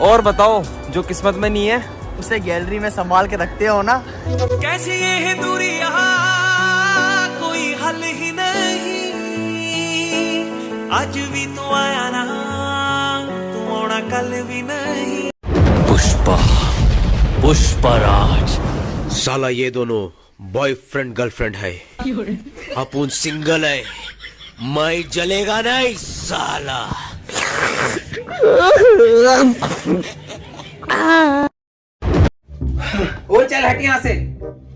और बताओ, जो किस्मत में नहीं है उसे गैलरी में संभाल के रखते हो ना। कैसी ये है दूरियां, कोई हल ही नहीं। आज भी तो आया ना, तू आना कल भी नहीं। पुष्पराज, साला ये दोनों बॉयफ्रेंड गर्लफ्रेंड है, अपन सिंगल है। मैं जलेगा नहीं साला। ओ चल हट यहाँ से।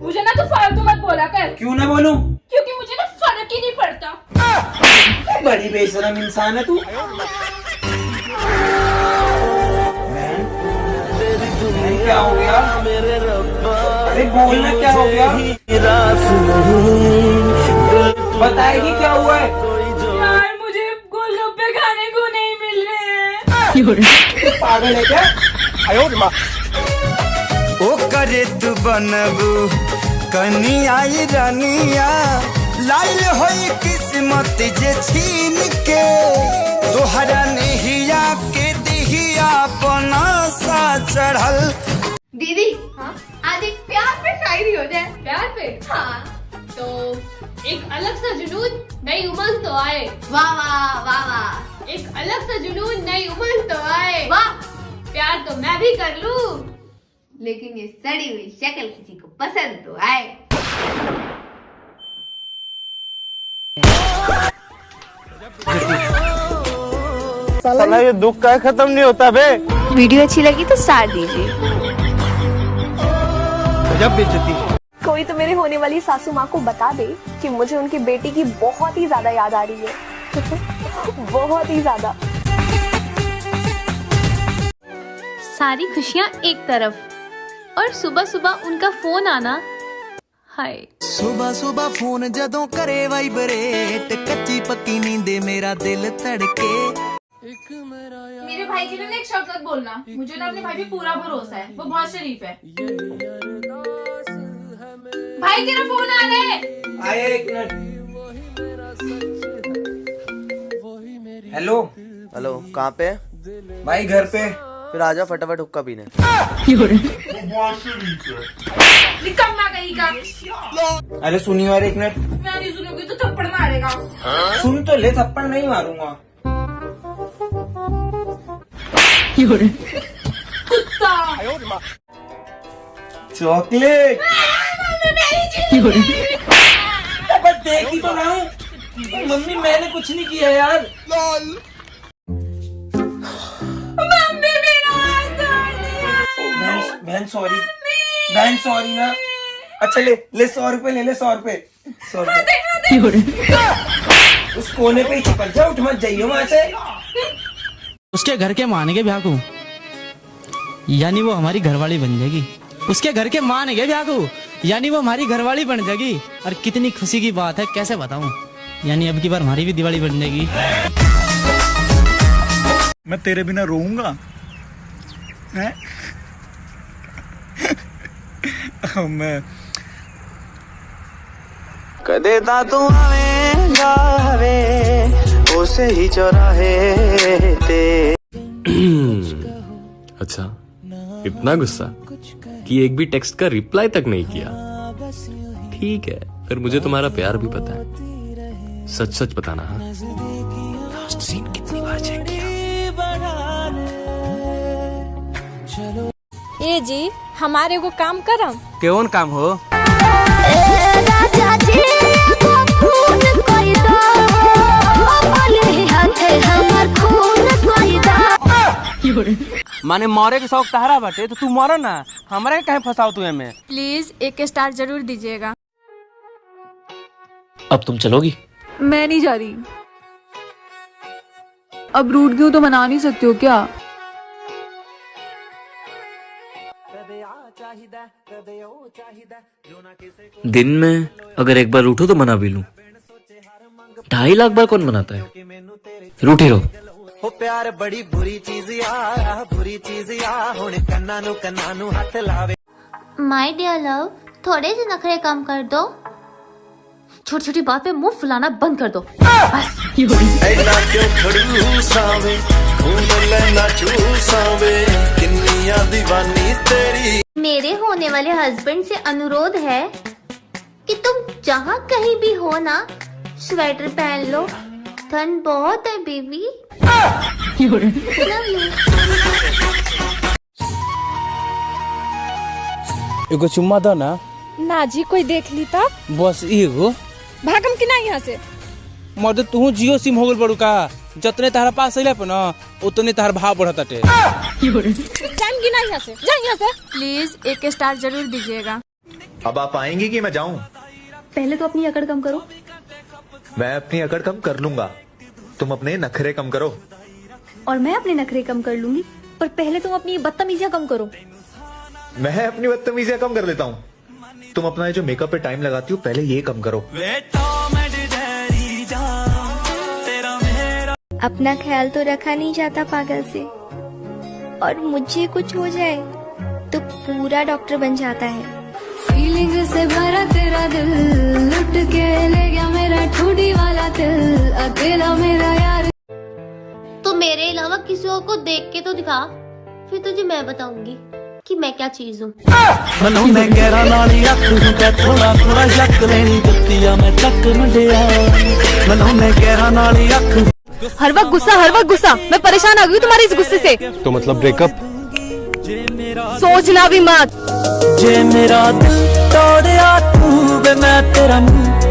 मुझे ना तो फालतू मत बोला कर। क्यों ना बोलूं? क्योंकि मुझे ना फर्क ही नहीं पड़ता। बड़ी बेशरम इंसान है तू। क्या हो गया? अरे बोलना, क्या हो गया? बताएगी क्या हुआ है? यार मुझे गोलगप्पे खाने को नहीं मिल रहे हैं। पागल है क्या? ओ करे तू बनबू कनिया रानिया, लाइल होई किस्मत जे छीन के, तोहरा नहिया के दिहिया पनासा चढ़ल। दीदी, हाँ? आज एक प्यार पे शायरी हो जाए। प्यार पे? हाँ। तो एक अलग सा जुनून, नई उमंग तो आए। वाह वाह वाह वाह। एक अलग सा जुनून, नई उमंग तो आए। वाह। प्यार तो मैं भी कर लूं, लेकिन ये सड़ी हुई शक्ल किसी को पसंद तो आए। साला ये दुख का खत्म नहीं होता बे। वीडियो अच्छी लगी तो स्टार दीजिए। गजब बेइज्जती। कोई तो मेरे होने वाली सासू माँ को बता दे कि मुझे उनकी बेटी की बहुत ही ज्यादा याद आ रही है। बहुत ही ज्यादा। सारी खुशियाँ एक तरफ और सुबह सुबह उनका फोन आना, हाय। सुबह सुबह फोन जदों करे वाइब्रेट, कच्ची पक्की नींदे मेरा दिल तड़के। मेरे भाई के लिए ना एक शब्द मत बोलना। मुझे ना अपने भाई पे पूरा भरोसा है, वो बहुत शरीफ है। भाई तेरा फोन आ रहा है। आए एक मिनट। हेलो हेलो, कहाँ पे? भाई घर पे। फिर आजा फटाफट हुक्का पीने। निकम्मा कहीं का। अरे सुनिए और एक मिनट। मैं नहीं सुनूंगी तो थप्पड़ मारेगा। सुन तो ले, थप्पड़ नहीं मारूंगा। कुत्ता। चॉकलेट। बस देख ही तो रहा हूँ। मम्मी मैंने कुछ नहीं किया यार। मम्मी मेरा हाथ तोड़ दिया। बहन सॉरी। बहन सॉरी ना। अच्छा ले 100 रुपए ले ले। 100 रुपए। 100 रुपए। उस कोने पे ही चिपक जा, उठ मत जाइए वहां से। उसके घर के मानेंगे ब्याह को, यानी वो हमारी घरवाली बन जाएगी। उसके घर के मानेंगे ब्याह को, यानी वो हमारी घरवाली बन जाएगी। और कितनी खुशी की बात है, कैसे बताऊं। यानी अब की बार हमारी भी दिवाली बन जाएगी। मैं तेरे बिना रोऊंगा? मैं कदे ता तू आवेगा वे उसे ही चौराहे ते। अच्छा, इतना गुस्सा कि एक भी टेक्स्ट का रिप्लाई तक नहीं किया। ठीक है, फिर मुझे तुम्हारा प्यार भी पता है। सच सच बताना। हाँ, लास्ट सीन कितनी बार चेक किया? ये जी हमारे को काम करम। कौन काम हो? माने मरे के शौक तहरा बाटे तो तू मरो ना, हमारे कहीं फंसाओ तू में। प्लीज 1 स्टार जरूर दीजिएगा। अब तुम चलोगी? मैं नहीं जा रही। अब रूठ क्यों तो मना नहीं सकते हो क्या? दिन में अगर एक बार रूठो तो मना भी लूं। 2.5 लाख बार कौन मनाता है? रूठे रहो। हो प्यार बड़ी बुरी चीज यार, बुरी चीज यार। हुण कन्ना नू हाथ लावे। माय डियर लव, थोड़े से नखरे कम कर दो। छोटी छोटी बात पे मुंह फुलाना बंद कर दो। बस। वाले हस्बैंड से अनुरोध है कि तुम जहाँ कहीं भी हो ना, स्वेटर पहन लो, ठंड बहुत है बेबी। एगो चुम्मा दो ना। ना जी, कोई देख ली तब बस एगो। भागम की ना यहाँ से। मर्द तू जियो सिम हो गल बड़ू का, जतने तारा पास अइला पे ना उतने तार भाव बढ़त अटे। जान की ना यहाँ से, जा यहाँ से। प्लीज 1 स्टार जरूर दीजिएगा। अब आप आएंगी कि मैं जाऊं? पहले तो अपनी अकड़ कम करो। मैं अपनी अकड़ कम कर लूंगा, तुम अपने नखरे कम करो। और मैं अपने नखरे कम कर लूंगी, पर पहले तुम अपनी बदतमीजियां कम करो। मैं अपनी बदतमीजियां कम कर लेता हूँ, तुम अपना जो मेकअप पे टाइम लगाती हो पहले ये कम करो। अपना ख्याल तो रखा नहीं जाता पागल से, और मुझे कुछ हो जाए तो पूरा डॉक्टर बन जाता है। फीलिंग से भरा तेरा दिल, लुट के ले गया मेरा ठुडी वाला दिल, अकेला मेरा यार। तो मेरे अलावा किसी और को देख के तो दिखा, फिर तुझे मैं बताऊंगी कि मैं क्या चीज हूँ। हर वक्त गुस्सा, मैं परेशान आ गई तुम्हारे इस गुस्से से। तो मतलब ब्रेकअप? सोचना भी मत। जे मेरा दिल तोड़या तू वे मैं तेरा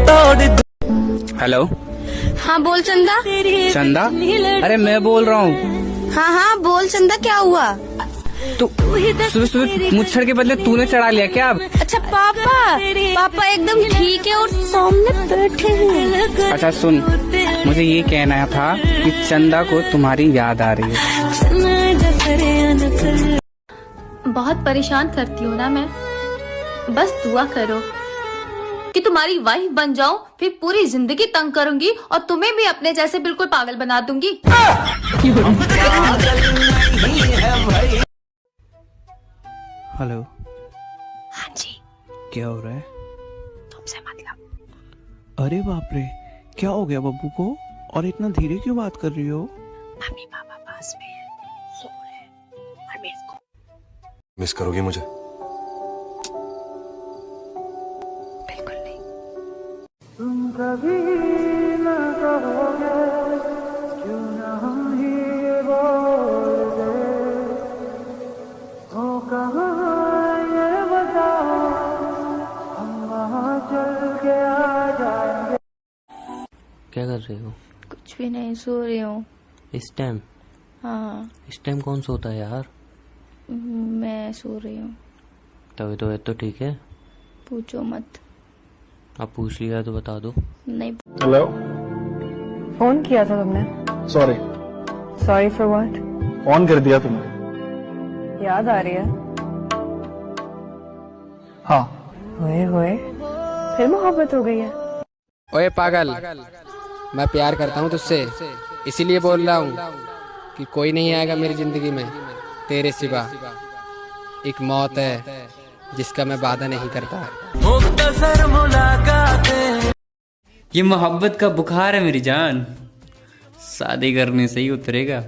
तोड़। हेलो। हाँ बोल चंदा। चंदा? अरे मैं बोल रहा हूँ। हाँ बोल चंदा, क्या हुआ? तू सुबह मुच्छड़ के बदले तूने चढ़ा लिया क्या अब? अच्छा पापा एकदम ठीक है और सामने बैठे हैं। अच्छा सुन, मुझे ये कहना था कि चंदा को तुम्हारी याद आ रही है। बहुत परेशान करती हूँ ना मैं, बस दुआ करो कि तुम्हारी वाइफ बन जाऊं, फिर पूरी जिंदगी तंग करूंगी और तुम्हें भी अपने जैसे बिल्कुल पागल बना दूंगी। हेलो। हाँ जी। क्या हो रहा है? तुमसे मतलब। अरे बाप रे, क्या हो गया बब्बू को, और इतना धीरे क्यों बात कर रही हो? मम्मी पापा पास में है, सो रहे हैं, और मेरे को मिस करोगी मुझे? बिल्कुल नहीं। तुम कभी ना कहोगे क्यों ना हम ये बोल दे, हो कहाँ ये बता, तोड़ दिया मेरा दिल हम वहाँ चल के आ जाएंगे। क्या कर रही हो? कुछ भी नहीं, सो रही हूँ। इस टाइम? हाँ इस टाइम कौन सोता है यार? मैं सो रही हूँ। तभी तो ठीक है। पूछो मत। आप पूछ लिया तो बता दो। नहीं। हेलो। फोन किया था तुमने? Sorry. Sorry for what? On कर दिया तुमने। याद आ रही है? हाँ। होए फिर मोहब्बत हो गई है? ओए पागल, मैं प्यार करता हूँ तुझसे, इसीलिए बोल रहा हूँ कि कोई नहीं आएगा मेरी जिंदगी में तेरे सिवा। एक मौत है जिसका मैं वादा नहीं करता। ये मोहब्बत का बुखार है मेरी जान, शादी करने से ही उतरेगा।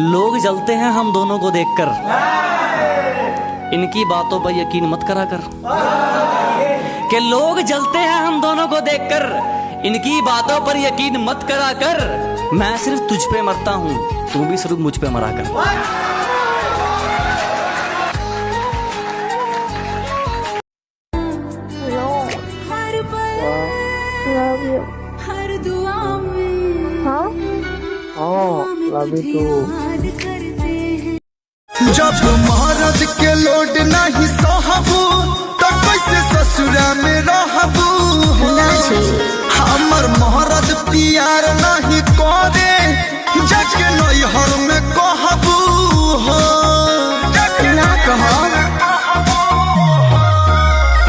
लोग जलते हैं हम दोनों को देखकर, इनकी बातों पर यकीन मत करा कर। कि लोग जलते हैं हम दोनों को देखकर, इनकी बातों पर यकीन मत करा कर। मैं सिर्फ तुझ पे मरता हूँ, तू भी सिर्फ मुझ पे मरा कर। Love you. हर दुआ में हाँ लव यू टू। जब महाराज के लोड नहीं सहबू तो कैसे ससुरा में रहबू। हमर महाराज प्यार नहीं करे, जाके नैहर में कहबू हो ना कहो।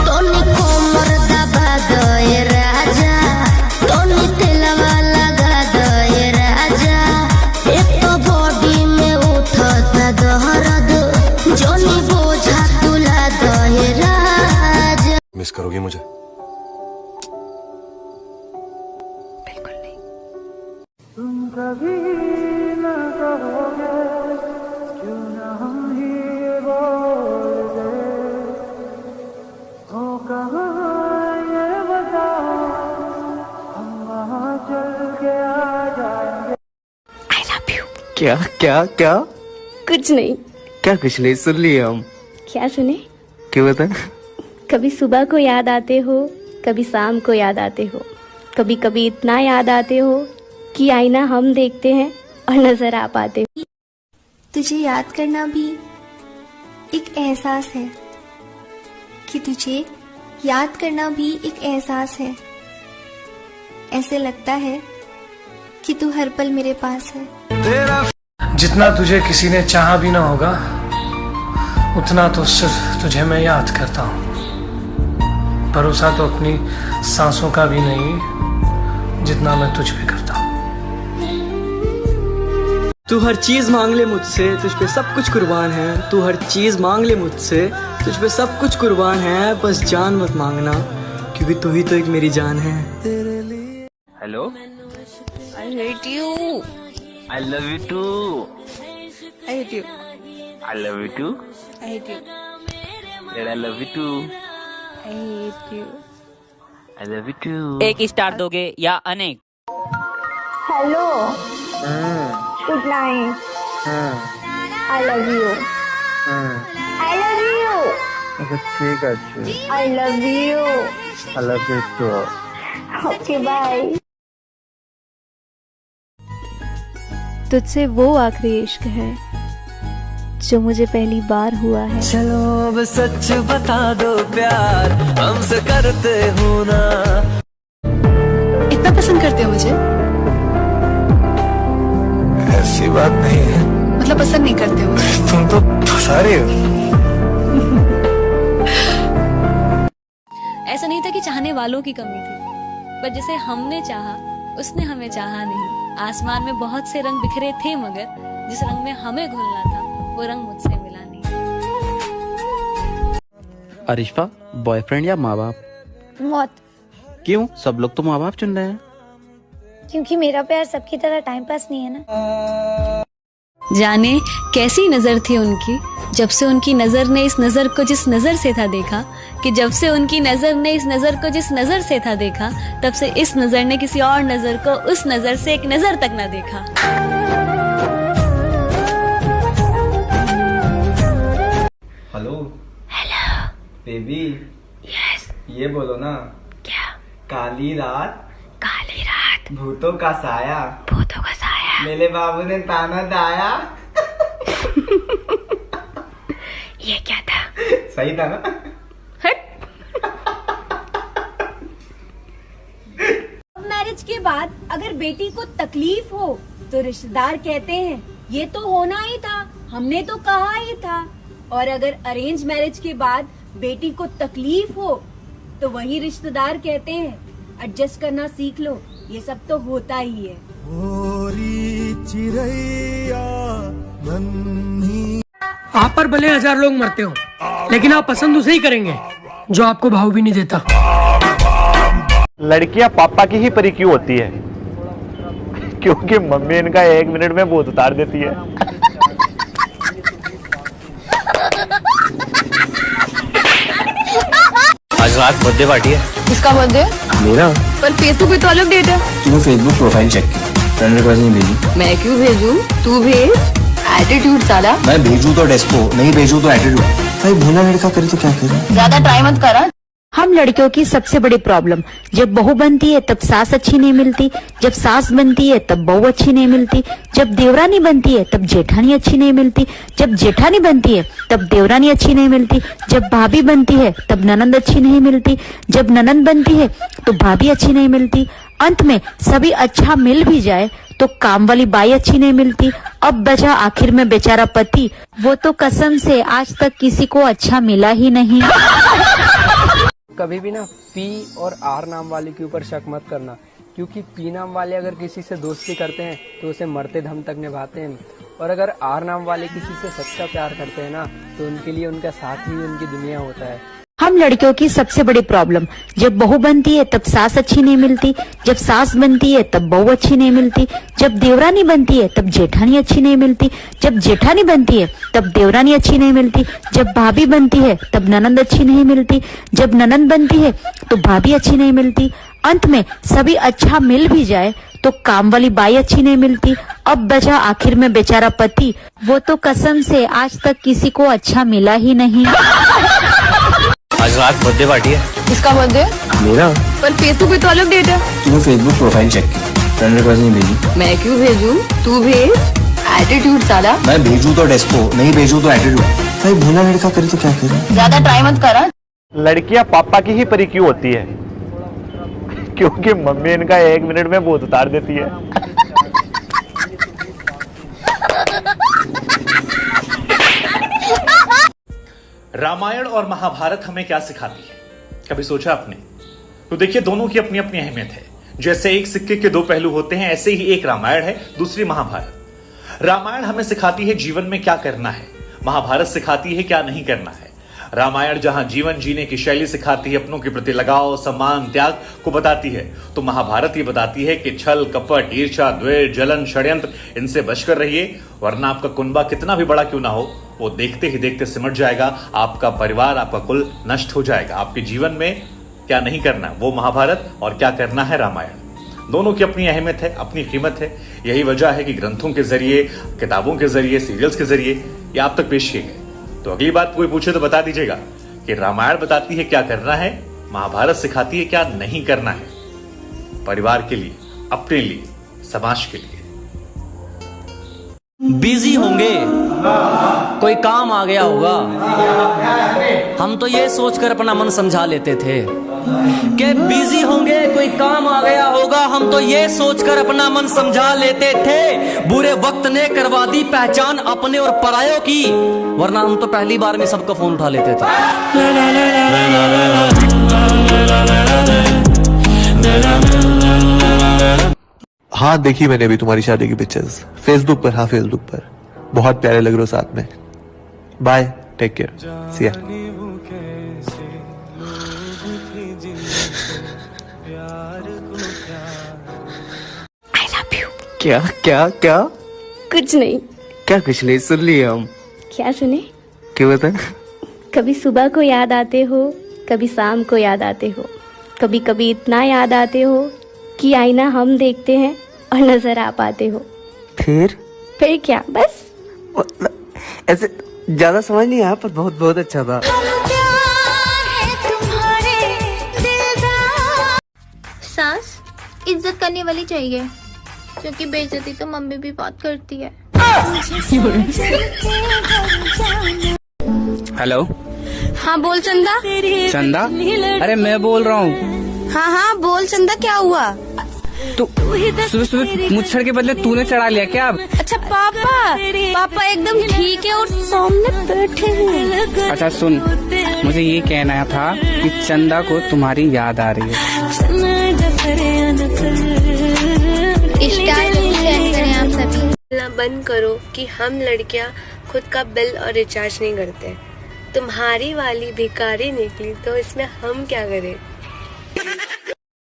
तोनी कोमर दबा दे राजा, तोनी तेलवा लगा दे राजा। एक तो बॉडी में उठता दर्द, जोनी बोझा तुला दे राजा। मिस करोगी मुझे? बिल्कुल नहीं। तुम कभी ना क्या क्या क्या? कुछ नहीं। क्या कुछ नहीं? सुन लिए हम। क्या सुने? क्यों बता? कभी सुबह को याद आते हो, कभी शाम को याद आते हो, कभी कभी इतना याद आते हो कि आईना हम देखते हैं और नजर आ पाते हो। तुझे याद करना भी एक एहसास है कि तुझे याद करना भी एक एहसास है। ऐसे लगता है कि तू हर पल मेरे पास है। जितना तुझे किसी ने चाहा भी ना होगा, उतना तो सिर्फ तुझे मैं याद करता हूँ। भरोसा तो अपनी सांसों का भी नहीं जितना मैं तुझ पे करता हूँ। तू हर चीज मांग ले मुझसे, तुझ पे सब कुछ कुर्बान है। तू हर चीज मांग ले मुझसे, तुझ पे सब कुछ कुर्बान है। बस जान मत मांगना, क्योंकि तू ही तो एक मेरी जान है। Hello, I hate you. I love you too. I hate you. I love you too. I hate you. Dad, I love you too. I hate you. I love you too. एक स्टार दोगे या अनेक? Hello, good night. I love you. I love you. अच्छा ठीक है। अच्छा I love you. I love you too. Okay, bye. तुझसे वो आखिरी इश्क है जो मुझे पहली बार हुआ है। चलो अब सच बता दो प्यार हमसे करते हो ना। इतना पसंद करते हो मुझे? ऐसी बात नहीं है। मतलब पसंद नहीं करते हो? तुम तो फंसा रही हो। ऐसा नहीं था कि चाहने वालों की कमी थी, पर जिसे हमने चाहा उसने हमें चाहा नहीं। आसमान में बहुत से रंग बिखरे थे, मगर जिस रंग में हमें घुलना था वो रंग मुझसे मिला नहीं। अरिश्फा, बॉयफ्रेंड या माँ बाप? मौत। क्यों? सब लोग तो माँ बाप चुन रहे हैं। क्योंकि मेरा प्यार सबकी तरह टाइम पास नहीं है ना। जाने कैसी नजर थी उनकी, जब से उनकी नजर ने इस नजर को जिस नजर से था देखा, कि जब से उनकी नजर ने इस नजर को जिस नजर से था देखा, तब से इस नजर ने किसी और नजर को उस नजर से एक नजर तक न देखा। Hello hello baby. यस। ये बोलो ना। क्या? काली रात भूतों का साया मेरे बाबू ने ताना दाया। ये क्या था? सही था ना? मैरिज के बाद अगर बेटी को तकलीफ हो तो रिश्तेदार कहते हैं ये तो होना ही था, हमने तो कहा ही था। और अगर अरेंज मैरिज के बाद बेटी को तकलीफ हो तो वही रिश्तेदार कहते हैं एडजस्ट करना सीख लो, ये सब तो होता ही है। आप पर भले 1000 लोग मरते हो, लेकिन आप पसंद उसे ही करेंगे जो आपको भाव भी नहीं देता। लड़कियां पापा की ही परी क्यों होती है? क्योंकि मम्मी इनका 1 मिनट में भूत उतार देती है। आज रात बर्थडे पार्टी है। किसका बर्थडे? मेरा। पर फेसबुक पे तो अलग डेट है। तूने फेसबुक प्रोफाइल चेक की, फ्रेंड रिक्वेस्ट नहीं भेजी। मैं क्यों भेजूं? तू भेज। एटीट्यूड साला। मैं भेजूं तो डेस्पो, नहीं भेजूं तो एटीट्यूड। भाई भोला लड़का करे तो क्या करे? ज्यादा ट्राई मत करा। हम लड़कियों की सबसे बड़ी प्रॉब्लम, जब बहू बनती है तब सास अच्छी नहीं मिलती, जब सास बनती है तब बहू अच्छी नहीं मिलती, जब देवरानी बनती है तब जेठानी अच्छी नहीं मिलती, जब जेठानी बनती है तब देवरानी अच्छी नहीं मिलती, जब भाभी बनती है तब ननंद अच्छी नहीं मिलती, जब ननंद बनती है तो भाभी अच्छी नहीं मिलती। अंत में सभी अच्छा मिल भी जाए तो काम वाली बाई अच्छी नहीं मिलती। अब बचा आखिर में बेचारा पति, वो तो कसम से आज तक किसी को अच्छा मिला ही नहीं। कभी भी ना पी और आर नाम वाले के ऊपर शक मत करना, क्योंकि पी नाम वाले अगर किसी से दोस्ती करते हैं तो उसे मरते दम तक निभाते हैं, और अगर आर नाम वाले किसी से सच्चा प्यार करते हैं ना तो उनके लिए उनका साथ ही उनकी दुनिया होता है। हम लड़कियों की सबसे बड़ी प्रॉब्लम, जब बहू बनती है तब सास अच्छी नहीं मिलती, जब सास बनती है तब बहू अच्छी नहीं मिलती, जब देवरानी बनती है तब जेठानी अच्छी नहीं मिलती, जब जेठानी बनती है तब देवरानी अच्छी नहीं मिलती, जब भाभी बनती है तब ननंद अच्छी नहीं मिलती, जब ननंद बनती है तो भाभी अच्छी नहीं मिलती, अंत में सभी अच्छा मिल भी जाए तो काम वाली बाई अच्छी नहीं मिलती। अब बचा आखिर में बेचारा पति, वो तो कसम से आज तक किसी को अच्छा मिला ही नहीं। आज रात बर्थडे पार्टी है। किसका बर्थडे? मेरा। पर फेसबुक पे तो अलग डेट है। तूने फेसबुक प्रोफाइल चेक की, फ्रेंड रिक्वेस्ट नहीं भेजी। मैं क्यों भेजूं? तू भेज। एटीट्यूड साला। मैं भेजूं तो डेस्पो, नहीं भेजूं तो एटीट्यूड। भाई भोला लड़का करे तो क्या करे? ज्यादा ट्राई मत करा। लड़कियां पापा की ही परी क्यों होती है? क्योंकि मम्मी इनका 1 मिनट में भूत उतार देती है। रामायण और महाभारत हमें क्या सिखाती है, कभी सोचा आपने? तो देखिए, दोनों की अपनी अपनी अहमियत है। जैसे एक सिक्के के 2 पहलू होते हैं, ऐसे ही एक रामायण है, दूसरी महाभारत। रामायण हमें सिखाती है जीवन में क्या करना है, महाभारत सिखाती है क्या नहीं करना है। रामायण जहां जीवन जीने की शैली सिखाती है, अपनों के प्रति लगाव, सम्मान, त्याग को बताती है, तो महाभारत ये बताती है कि छल, कपट, ईर्ष्या, द्वेष, जलन, षड्यंत्र, इनसे बचकर रहिए, वरना आपका कुनबा कितना भी बड़ा क्यों ना हो, वो देखते ही देखते सिमट जाएगा, आपका परिवार, आपका कुल नष्ट हो जाएगा। आपके जीवन में क्या नहीं करना वो महाभारत, और क्या करना है रामायण। दोनों की अपनी अहमियत है, अपनी कीमत है। यही वजह है कि ग्रंथों के जरिए, किताबों के जरिए, सीरियल्स के जरिए ये आप तक पेश किए गए। तो अगली बात कोई पूछे तो बता दीजिएगा कि रामायण बताती है क्या करना है, महाभारत सिखाती है क्या नहीं करना है, परिवार के लिए, अपने लिए, समाज के लिए। बिजी होंगे, कोई काम आ गया होगा, हम तो ये सोचकर अपना मन समझा लेते थे कि बिजी होंगे, कोई काम आ गया होगा, हम तो ये सोचकर अपना मन समझा लेते थे। बुरे वक्त ने करवा दी पहचान अपने और परायों की, वरना हम तो पहली बार में सबका फोन उठा लेते थे। हाँ, देखी मैंने भी तुम्हारी शादी की पिक्चर्स फेसबुक पर। हाँ, फेसबुक पर बहुत प्यारे लग रहे हो साथ में। बाय, टेक केयर, सी या। I love you। क्या क्या क्या? कुछ नहीं। क्या कुछ नहीं? सुन लिए हम। क्या सुने? क्यों बता? कभी सुबह को याद आते हो, कभी शाम को याद आते हो, कभी कभी इतना याद आते हो कि आईना हम देखते हैं और नजर आ पाते हो। फिर क्या? बस ऐसे ज्यादा समझ नहीं आया, पर बहुत बहुत अच्छा था। सास इज्जत करने वाली चाहिए, क्योंकि बेइज्जती तो मम्मी भी बहुत करती है। हेलो। हाँ बोल चंदा। चंदा? अरे मैं बोल रहा हूँ। हाँ हाँ बोल चंदा, क्या हुआ? तू सुबह सुबह मुच्छर के बदले तूने चढ़ा लिया क्या? अच्छा पापा एकदम ठीक है और सामने बैठे हैं। अच्छा सुन, मुझे ये कहना था कि चंदा को तुम्हारी याद आ रही है। बंद करो कि हम लड़कियां खुद का बिल और रिचार्ज नहीं करते। तुम्हारी वाली भिखारी निकली तो इसमें हम क्या करें?